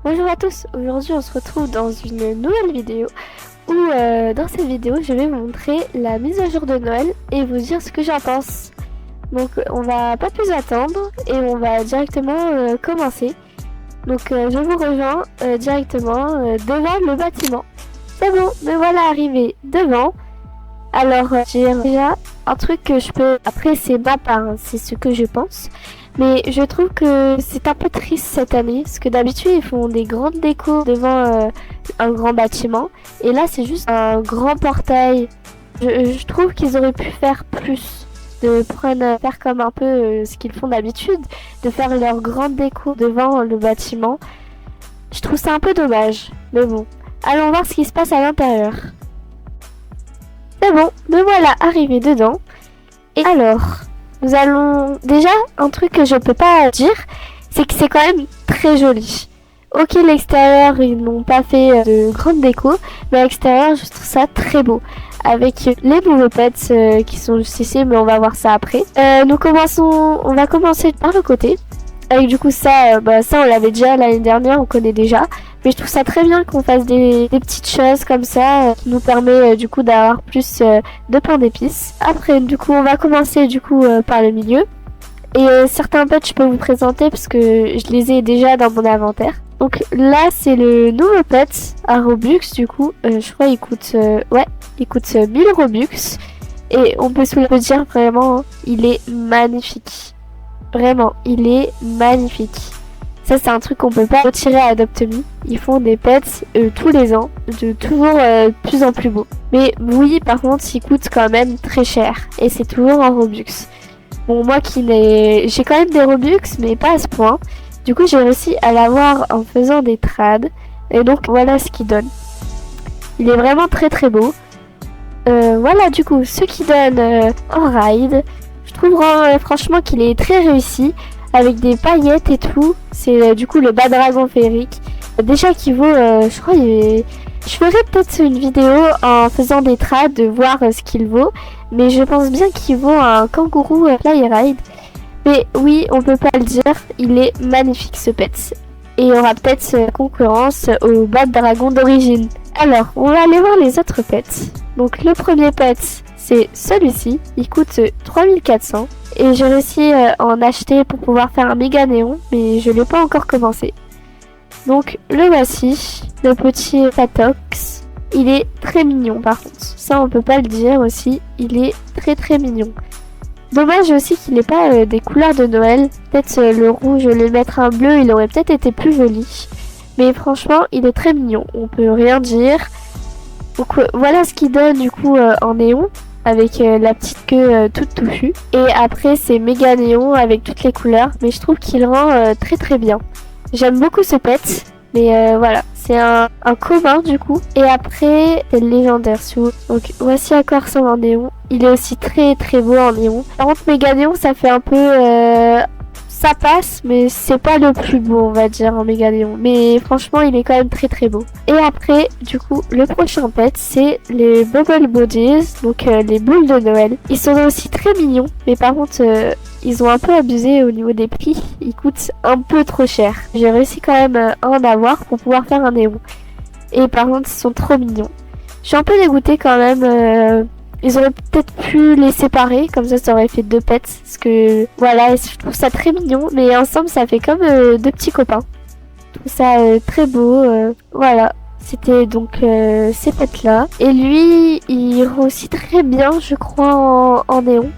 Bonjour à tous, aujourd'hui on se retrouve dans une nouvelle vidéo où dans cette vidéo je vais vous montrer la mise à jour de Noël et vous dire ce que j'en pense. Donc on va pas plus attendre et on va directement commencer. Donc je vous rejoins directement devant le bâtiment. C'est bon, me voilà arrivé devant. Alors j'ai déjà un truc que je peux... Après c'est ma part, hein, c'est ce que je pense. Mais je trouve que c'est un peu triste cette année, parce que d'habitude ils font des grandes décos devant un grand bâtiment. Et là c'est juste un grand portail. Je trouve qu'ils auraient pu faire plus. Faire comme un peu ce qu'ils font d'habitude, de faire leur grande déco devant le bâtiment. Je trouve ça un peu dommage, mais bon. Allons voir ce qui se passe à l'intérieur. C'est bon, me voilà arrivé dedans. Et alors, nous allons... Déjà, un truc que je peux pas dire, c'est que c'est quand même très joli. Ok, l'extérieur, ils n'ont pas fait de grande déco, mais à l'extérieur, je trouve ça très beau. Avec les nouveaux pets qui sont juste ici, mais on va voir ça après. On va commencer par le côté. Avec du coup ça, ça on l'avait déjà l'année dernière, on connaît déjà. Mais je trouve ça très bien qu'on fasse des petites choses comme ça qui nous permet du coup d'avoir plus de pain d'épices. Après du coup on va commencer du coup par le milieu. Et certains pets je peux vous présenter parce que je les ai déjà dans mon inventaire. Donc là c'est le nouveau pet à Robux du coup. Je crois il coûte, il coûte 1000 Robux. Et on peut se le dire vraiment, il est magnifique. Vraiment, il est magnifique. Ça, c'est un truc qu'on peut pas retirer à Adopt.me. Ils font des pets tous les ans, de toujours de plus en plus beaux. Mais oui, par contre, ils coûtent quand même très cher. Et c'est toujours en Robux. Bon, moi j'ai quand même des Robux, mais pas à ce point. Du coup, j'ai réussi à l'avoir en faisant des trades. Et donc, voilà ce qu'il donne. Il est vraiment très très beau. Voilà, du coup, ce qu'il donne en ride. Je trouve franchement qu'il est très réussi avec des paillettes et tout. C'est du coup le bas dragon féerique. Déjà qu'il vaut, je crois, je ferai peut-être une vidéo en faisant des trades de voir ce qu'il vaut. Mais je pense bien qu'il vaut un kangourou fly ride. Mais oui, on peut pas le dire, il est magnifique ce pet. Et il y aura peut-être concurrence au bas dragon d'origine. Alors, on va aller voir les autres pets. Donc le premier pet, c'est celui-ci, il coûte 3400 et j'ai réussi à en acheter pour pouvoir faire un méga néon, mais je l'ai pas encore commencé. Donc le voici, le petit Patox, il est très mignon par contre, ça on peut pas le dire aussi, il est très très mignon. Dommage aussi qu'il n'ait pas des couleurs de Noël, peut-être le rouge, le mettre un bleu, il aurait peut-être été plus joli. Mais franchement, il est très mignon, on peut rien dire. Donc voilà ce qu'il donne du coup en néon avec la petite queue toute touffue. Et après c'est méga néon avec toutes les couleurs, mais je trouve qu'il rend très très bien. J'aime beaucoup ce pet, mais voilà, c'est un commun du coup. Et après c'est le légendaire sous. Donc voici à quoi ressemble en néon. Il est aussi très très beau en néon. Par contre méga néon ça fait un peu... ça passe, mais c'est pas le plus beau, on va dire, en méga néon. Mais franchement, il est quand même très très beau. Et après, du coup, le prochain pet, c'est les Bubble Bodies, donc les boules de Noël. Ils sont aussi très mignons, mais par contre, ils ont un peu abusé au niveau des prix. Ils coûtent un peu trop cher. J'ai réussi quand même à en avoir pour pouvoir faire un néon. Et par contre, ils sont trop mignons. Je suis un peu dégoûtée quand même... Ils auraient peut-être pu les séparer, comme ça aurait fait deux pets. Parce que voilà, je trouve ça très mignon, mais ensemble ça fait comme deux petits copains. Je trouve ça très beau. Voilà, c'était donc ces pets là. Et lui, il rend aussi très bien, je crois, en néon.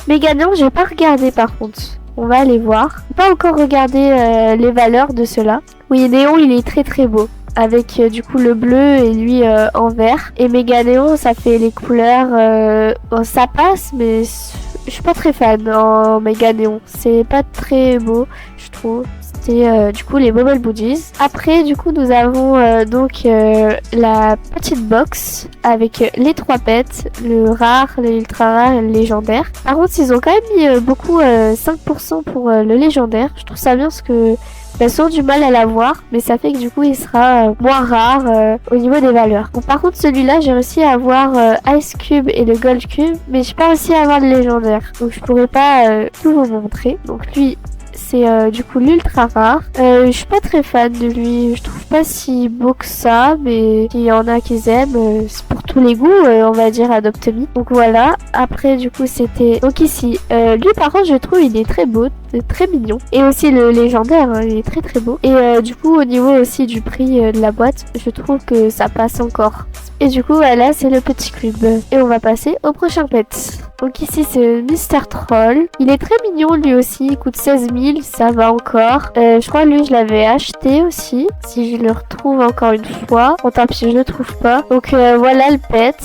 Méga néon, j'ai pas regardé par contre. On va aller voir. J'ai pas encore regardé les valeurs de ceux-là. Oui, néon, il est très très beau. Avec du coup le bleu et lui en vert. Et méga néon ça fait les couleurs, ça passe mais je suis pas très fan en méga néon. C'est pas très beau je trouve. C'était du coup les Bubble Bodies. Après du coup nous avons donc la petite box avec les trois pets, le rare, le ultra rare et le légendaire. Par contre ils ont quand même mis beaucoup 5% pour le légendaire. Je trouve ça bien parce que elles ont du mal à l'avoir, mais ça fait que du coup il sera moins rare au niveau des valeurs. Bon, par contre celui-là j'ai réussi à avoir Ice Cube et le Gold Cube, mais j'ai pas réussi à avoir le légendaire. Donc je pourrais pas tout vous montrer. Donc lui c'est du coup l'ultra rare. Je suis pas très fan de lui, je trouve pas si beau que ça, mais il y en a qui aiment, c'est pour tous les goûts, on va dire Adopt Me. Donc voilà, après du coup c'était... Donc ici, lui par contre je trouve il est très beau, très mignon. Et aussi le légendaire, hein, il est très très beau. Et du coup au niveau aussi du prix de la boîte, je trouve que ça passe encore. Et du coup voilà, c'est le petit cube. Et on va passer au prochain pet. Donc ici c'est Mister Troll. Il est très mignon lui aussi, il coûte 16 000, ça va encore. Je crois lui je l'avais acheté aussi, si je le retrouve encore une fois. Bon tant pis, je le trouve pas. Donc voilà le pet.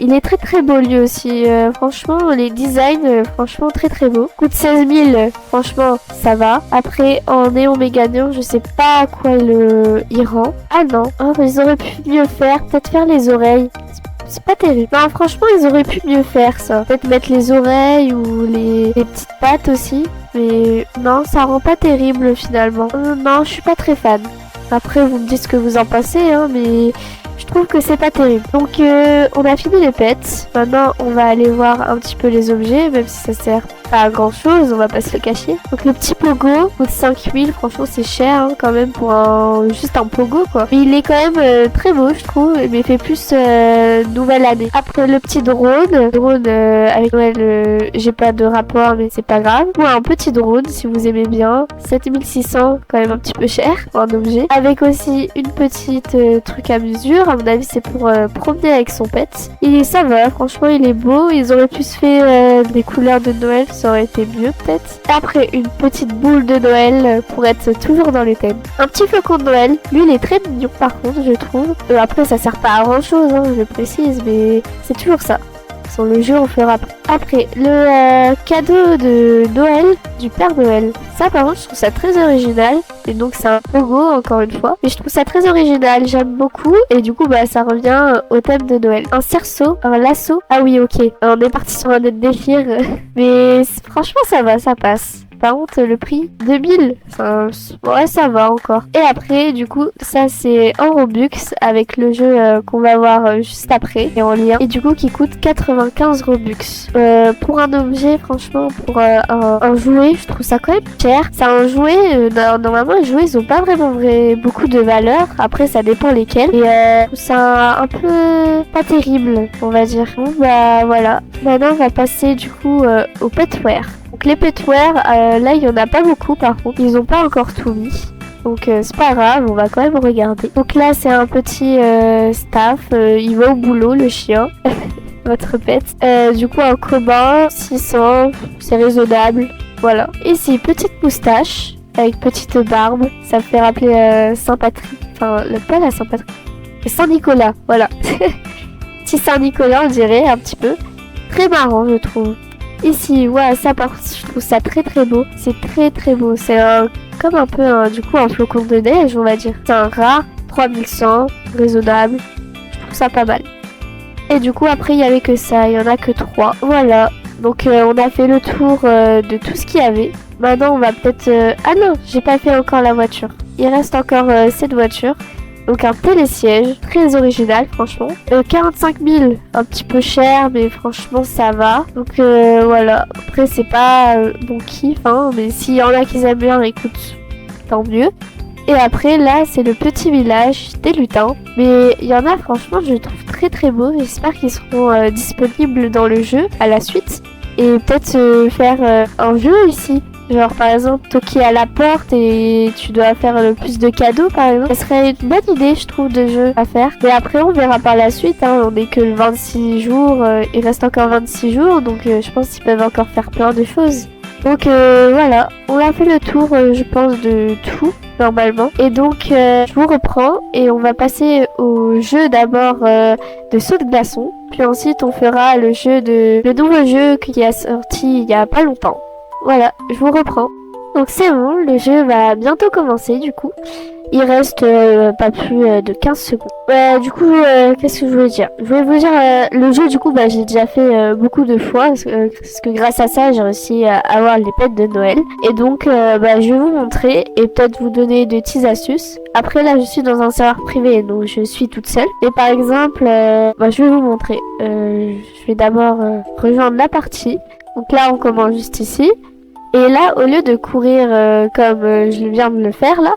Il est très très beau lui aussi, franchement les designs, franchement très très beau. Coûte 16 000, franchement ça va. Après en néon méga néon, je sais pas à quoi il rend. Ah non, oh, mais ils auraient pu mieux faire, peut-être faire les oreilles. C'est pas terrible. Non, franchement, ils auraient pu mieux faire ça. Peut-être mettre les oreilles ou les petites pattes aussi. Mais non, ça rend pas terrible finalement. Non, je suis pas très fan. Après, vous me dites ce que vous en pensez, hein, mais je trouve que c'est pas terrible. Donc, on a fini les pets. Maintenant, on va aller voir un petit peu les objets, même si ça sert pas à grand chose, on va pas se le cacher. Donc, le petit pogo coûte 5000, franchement, c'est cher hein, quand même pour juste un pogo quoi. Mais il est quand même très beau, je trouve, mais fait plus nouvelle année. Après, le petit drone avec Noël, j'ai pas de rapport, mais c'est pas grave. Ou un petit drone si vous aimez bien. 7600, quand même un petit peu cher pour un objet. Avec aussi une petite truc à mesure. À mon avis, c'est pour promener avec son pet. Et ça va, franchement, il est beau. Ils auraient pu se faire des couleurs de Noël, ça aurait été mieux peut-être. Après, une petite boule de Noël pour être toujours dans le thème. Un petit flocon de Noël. Lui, il est très mignon par contre, je trouve. Après, ça sert pas à grand chose, hein, je précise, mais c'est toujours ça. Sur le jeu, on fera après le cadeau de Noël du Père Noël. Ça, par contre, je trouve ça très original. Et donc, c'est un logo, encore une fois. Mais je trouve ça très original, j'aime beaucoup. Et du coup, bah, ça revient au thème de Noël. Un cerceau, un lasso. Ah oui, ok. On est parti sur un autre délire. Mais franchement, ça va, ça passe. Par contre, le prix, 2000. Ouais, ça va encore. Et après, du coup, ça c'est en Robux avec le jeu qu'on va voir juste après et en lien. Et du coup, qui coûte 95 Robux. Pour un objet, franchement, pour un jouet, je trouve ça quand même cher. C'est un jouet, normalement, les jouets, ils ont pas vraiment beaucoup de valeur. Après, ça dépend lesquels. Et je trouve ça un peu pas terrible, on va dire. Bon, bah voilà. Maintenant, on va passer du coup au petwear. Donc les petwear, là il y en a pas beaucoup par contre, ils ont pas encore tout mis. Donc c'est pas grave, on va quand même regarder. Donc là c'est un petit staff, il va au boulot le chien, votre pet. Du coup un commun, 600, c'est raisonnable, voilà. Ici petite moustache avec petite barbe, ça me fait rappeler Saint-Patrick, enfin pas la Saint-Patrick, Saint-Nicolas, voilà. Petit Saint-Nicolas on dirait un petit peu, très marrant je trouve. Ici, ouais, ça par contre, je trouve ça très très beau. C'est très très beau. C'est comme un peu du coup un flocon de neige, on va dire. C'est un rare, 3100, raisonnable. Je trouve ça pas mal. Et du coup, après, il n'y avait que ça. Il n'y en a que 3. Voilà. Donc, on a fait le tour de tout ce qu'il y avait. Maintenant, on va peut-être... Ah non, j'ai pas fait encore la voiture. Il reste encore cette voiture. Donc un télésiège, très original franchement. 45 000, un petit peu cher, mais franchement ça va. Donc voilà, après c'est pas mon kiff, hein, mais s'il y en a qui aiment bien, écoute, tant mieux. Et après là c'est le petit village des lutins. Mais il y en a franchement je les trouve très très beaux. J'espère qu'ils seront disponibles dans le jeu à la suite. Et peut-être faire un jeu ici. Genre par exemple toquer à la porte et tu dois faire le plus de cadeaux par exemple. Ça serait une bonne idée je trouve de jeu à faire. Mais après on verra par la suite, hein. On est que le 26 jours, il reste encore 26 jours donc je pense qu'ils peuvent encore faire plein de choses. Donc voilà, on a fait le tour je pense de tout normalement. Et donc je vous reprends et on va passer au jeu d'abord de saut de glaçon. Puis ensuite on fera le nouveau jeu qui a sorti il y a pas longtemps. Voilà, je vous reprends. Donc c'est bon, le jeu va bientôt commencer du coup. Il reste pas plus de 15 secondes. Du coup, qu'est-ce que je voulais dire? Je voulais vous dire, le jeu du coup, j'ai déjà fait beaucoup de fois. Parce que grâce à ça, j'ai réussi à avoir les pets de Noël. Et donc, je vais vous montrer et peut-être vous donner de petites astuces. Après là, je suis dans un serveur privé, donc je suis toute seule. Et par exemple, je vais vous montrer. Je vais d'abord rejoindre la partie. Donc là, on commence juste ici. Et là, au lieu de courir comme je viens de le faire là,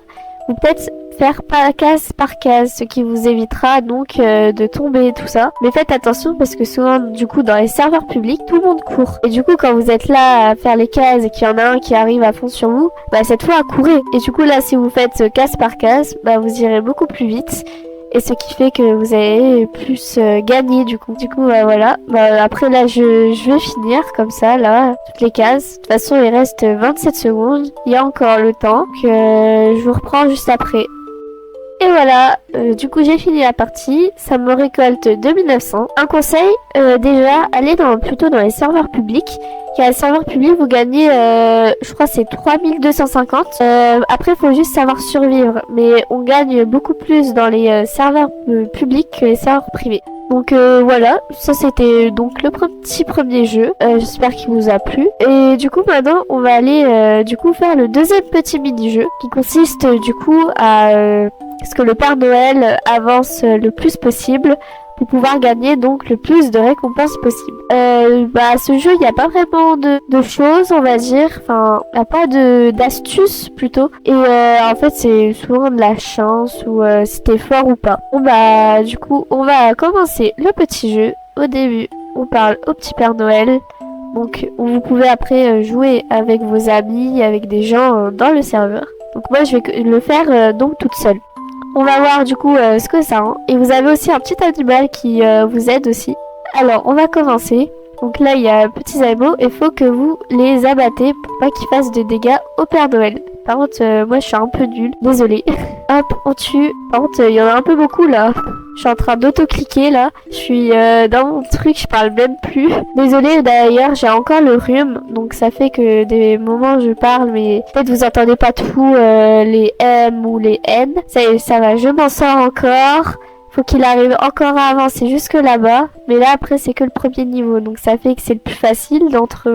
vous peut-être faire case par case, ce qui vous évitera donc de tomber tout ça. Mais faites attention parce que souvent, du coup, dans les serveurs publics, tout le monde court. Et du coup, quand vous êtes là à faire les cases et qu'il y en a un qui arrive à fond sur vous, bah cette fois, courez. Et du coup, là, si vous faites case par case, bah vous irez beaucoup plus vite. Et ce qui fait que vous allez plus gagner du coup. Du coup, voilà. Bah, après là, je vais finir comme ça, là, toutes les cases. De toute façon, il reste 27 secondes. Il y a encore le temps. Donc, je vous reprends juste après. Et voilà, du coup j'ai fini la partie, ça me récolte 2900. Un conseil, déjà, allez plutôt dans les serveurs publics. Car les serveurs publics, vous gagnez, je crois c'est 3250. Après, il faut juste savoir survivre. Mais on gagne beaucoup plus dans les serveurs publics que les serveurs privés. Donc voilà, ça c'était donc le petit premier jeu. J'espère qu'il vous a plu. Et du coup maintenant on va aller du coup faire le deuxième petit mini-jeu qui consiste du coup à ce que le Père Noël avance le plus possible pour pouvoir gagner donc le plus de récompenses possible. Ce jeu, il n'y a pas vraiment de choses, on va dire. Enfin, il n'y a pas d'astuces plutôt. Et en fait, c'est souvent de la chance ou si t'es fort ou pas. Bon bah, du coup, on va commencer le petit jeu. Au début, on parle au petit Père Noël. Donc, vous pouvez après jouer avec vos amis, avec des gens dans le serveur. Donc moi, je vais le faire donc toute seule. On va voir du coup ce que ça rend. Et vous avez aussi un petit animal qui vous aide aussi. Alors, on va commencer. Donc là, il y a petits animaux et il faut que vous les abattez pour pas qu'ils fassent de dégâts au Père Noël. Par contre, moi, je suis un peu nulle. Désolée. Hop, on tue. Par contre, il y en a un peu beaucoup là. Je suis en train d'auto-cliquer là. Je suis dans mon truc, je parle même plus. Désolée d'ailleurs, j'ai encore le rhume. Donc ça fait que des moments je parle, mais peut-être vous entendez pas tout les M ou les N. Ça va, je m'en sors encore. Faut qu'il arrive encore à avancer jusque là-bas. Mais là, après, c'est que le premier niveau. Donc ça fait que c'est le plus facile d'entre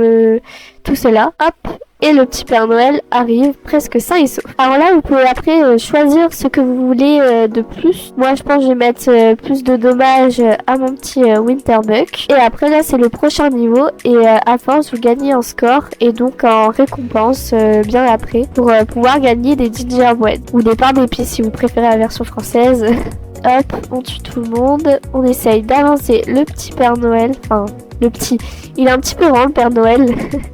tout cela. Hop. Et le petit Père Noël arrive presque sain et sauf. Alors là, vous pouvez après choisir ce que vous voulez de plus. Moi, je pense que je vais mettre plus de dommages à mon petit Winterbuck. Et après, là, c'est le prochain niveau. Et à force, vous gagnez en score et donc en récompense bien après pour pouvoir gagner des gingerbread ou des pains d'épices si vous préférez la version française. Hop, on tue tout le monde. On essaye d'avancer le petit Père Noël. Enfin, le petit. Il est un petit peu grand, le Père Noël.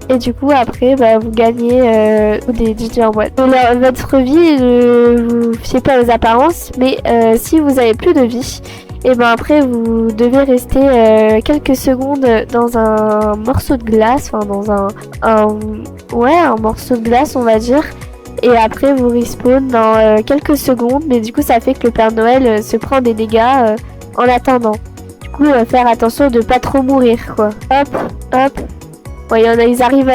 Et du coup, après, bah, vous gagnez des gingerbread. Votre vie, ne vous fiez pas aux apparences. Mais si vous avez plus de vie, et ben après, vous devez rester quelques secondes dans un morceau de glace. Enfin, dans un morceau de glace, on va dire. Et après vous respawn dans quelques secondes, mais du coup ça fait que le Père Noël se prend des dégâts en attendant. Du coup faire attention de pas trop mourir quoi. Hop, hop. Ouais, ils arrivent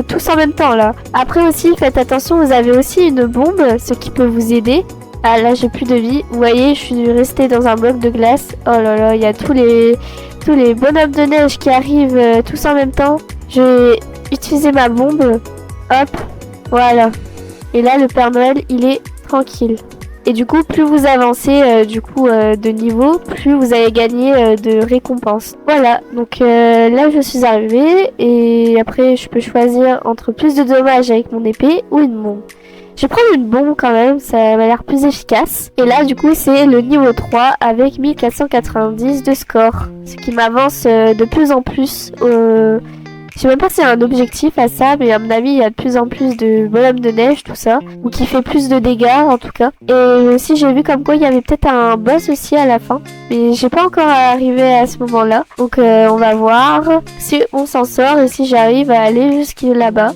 tous en même temps là. Après aussi faites attention, vous avez aussi une bombe, ce qui peut vous aider. Ah là j'ai plus de vie. Vous voyez, je suis restée dans un bloc de glace. Oh là là, il y a tous les bonhommes de neige qui arrivent tous en même temps. Je vais utiliser ma bombe. Hop, voilà. Et là, le Père Noël, il est tranquille. Et du coup, plus vous avancez de niveau, plus vous allez gagner de récompenses. Voilà, donc là, je suis arrivée. Et après, je peux choisir entre plus de dommages avec mon épée ou une bombe. Je vais prendre une bombe quand même, ça m'a l'air plus efficace. Et là, du coup, c'est le niveau 3 avec 1490 de score. Ce qui m'avance de plus en plus. Je sais même pas si c'est un objectif à ça, mais à mon avis, il y a de plus en plus de bonhommes de neige, tout ça. Ou qui fait plus de dégâts, en tout cas. Et aussi, j'ai vu comme quoi il y avait peut-être un boss aussi à la fin. Mais j'ai pas encore arrivé à ce moment-là. Donc, on va voir si on s'en sort et si j'arrive à aller jusqu'à là-bas.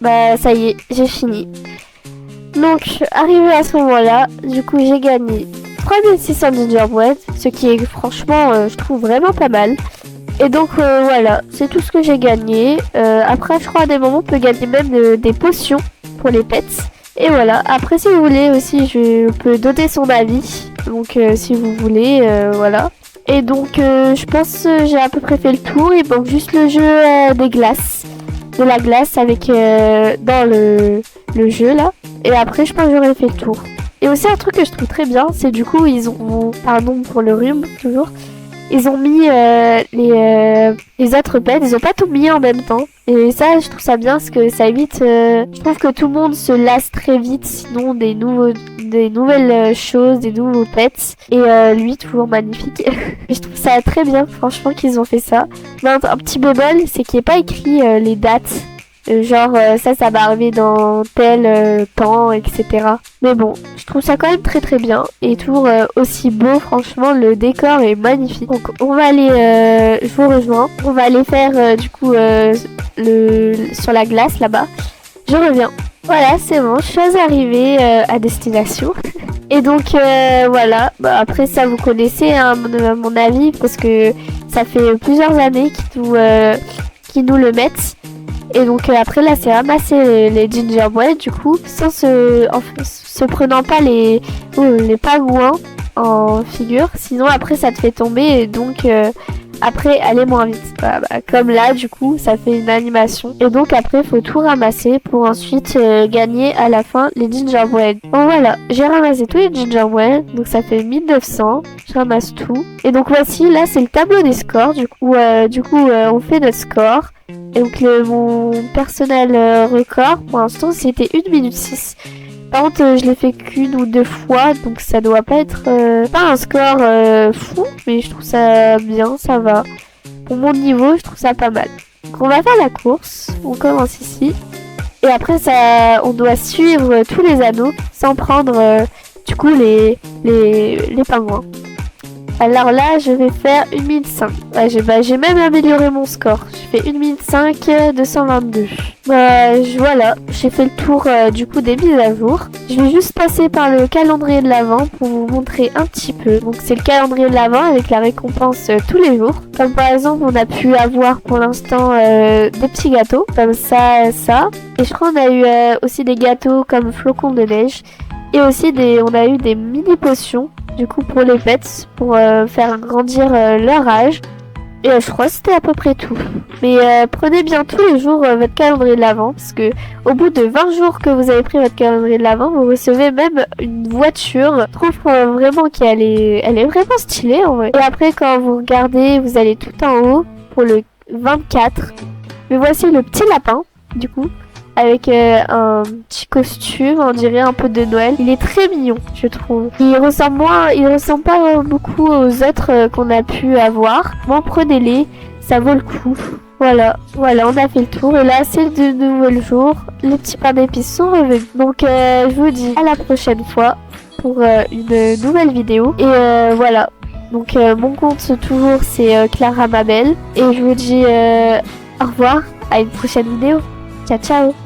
Bah ça y est, j'ai fini. Donc, arrivé à ce moment-là, du coup, j'ai gagné 3600 gingerbread, ce qui est franchement, je trouve vraiment pas mal. Et donc voilà, c'est tout ce que j'ai gagné. Après, je crois à des moments, on peut gagner même des potions pour les pets. Et voilà, après si vous voulez aussi, je peux donner son avis. Donc si vous voulez, voilà. Et donc je pense que j'ai à peu près fait le tour. Il manque juste le jeu des glaces. De la glace avec dans le jeu là. Et après, je pense que j'aurais fait le tour. Et aussi un truc que je trouve très bien, c'est du coup, ils ont, pardon pour le rhume, toujours. ils ont mis les autres pets, ils ont pas tout mis en même temps. Et ça, je trouve ça bien parce que ça évite. Je trouve que tout le monde se lasse très vite, sinon des nouvelles choses, des nouveaux pets. Et lui, toujours magnifique. Et je trouve ça très bien, franchement, qu'ils ont fait ça. Mais un petit bémol, c'est qu'il n'y ait pas écrit les dates. Genre ça va arriver dans tel temps, etc. Mais bon, je trouve ça quand même très très bien. Et toujours aussi beau, franchement, le décor est magnifique. Donc on va aller, je vous rejoins. On va aller faire du coup sur la glace là-bas. Je reviens. Voilà, c'est bon, je suis arrivée à destination. Et donc voilà, bah, après ça vous connaissez hein, à mon avis, parce que ça fait plusieurs années qu'ils nous le mettent. Et donc après là c'est ramasser les gingerbread du coup sans se prenant pas les pingouins en figure, sinon après ça te fait tomber et donc après aller moins vite. Voilà, bah, comme là du coup ça fait une animation et donc après faut tout ramasser pour ensuite gagner à la fin les gingerbread. Bon voilà, j'ai ramassé tous les gingerbread donc ça fait 1900, je ramasse tout et donc voici là c'est le tableau des scores du coup on fait notre score. Et donc mon personnel record pour l'instant c'était 1 minute 6. Par contre je l'ai fait qu'une ou deux fois donc ça doit pas être pas un score fou mais je trouve ça bien, ça va. Pour mon niveau je trouve ça pas mal. Donc on va faire la course, on commence ici. Et après ça on doit suivre tous les anneaux sans prendre du coup les pingouins. Alors là, je vais faire 1 minute 5. Ouais, j'ai même amélioré mon score. J'ai fait 1 minute 5, 222. Voilà, j'ai fait le tour du coup des mises à jour. Je vais juste passer par le calendrier de l'Avent pour vous montrer un petit peu. Donc c'est le calendrier de l'Avent avec la récompense tous les jours. Comme par exemple, on a pu avoir pour l'instant des petits gâteaux, comme ça, ça. Et je crois qu'on a eu aussi des gâteaux comme flocons de neige. Et aussi on a eu des mini potions. Du coup pour les pets, pour faire grandir leur âge. Et je crois que c'était à peu près tout. Mais prenez bien tous les jours votre calendrier de l'Avent. Parce que au bout de 20 jours que vous avez pris votre calendrier de l'Avent, vous recevez même une voiture. Je trouve vraiment elle est vraiment stylée en vrai. Et après quand vous regardez, vous allez tout en haut pour le 24. Mais voici le petit lapin du coup. Avec un petit costume, on dirait un peu de Noël. Il est très mignon, je trouve. Il ressemble pas beaucoup aux autres qu'on a pu avoir. Bon, prenez-les, ça vaut le coup. Voilà, on a fait le tour. Et là, c'est de nouveau jour. Les petits pains d'épices sont revenus. Donc, je vous dis à la prochaine fois pour une nouvelle vidéo. Et voilà. Donc, mon compte toujours, c'est Clara Mabel. Et je vous dis au revoir, à une prochaine vidéo. Ciao, ciao!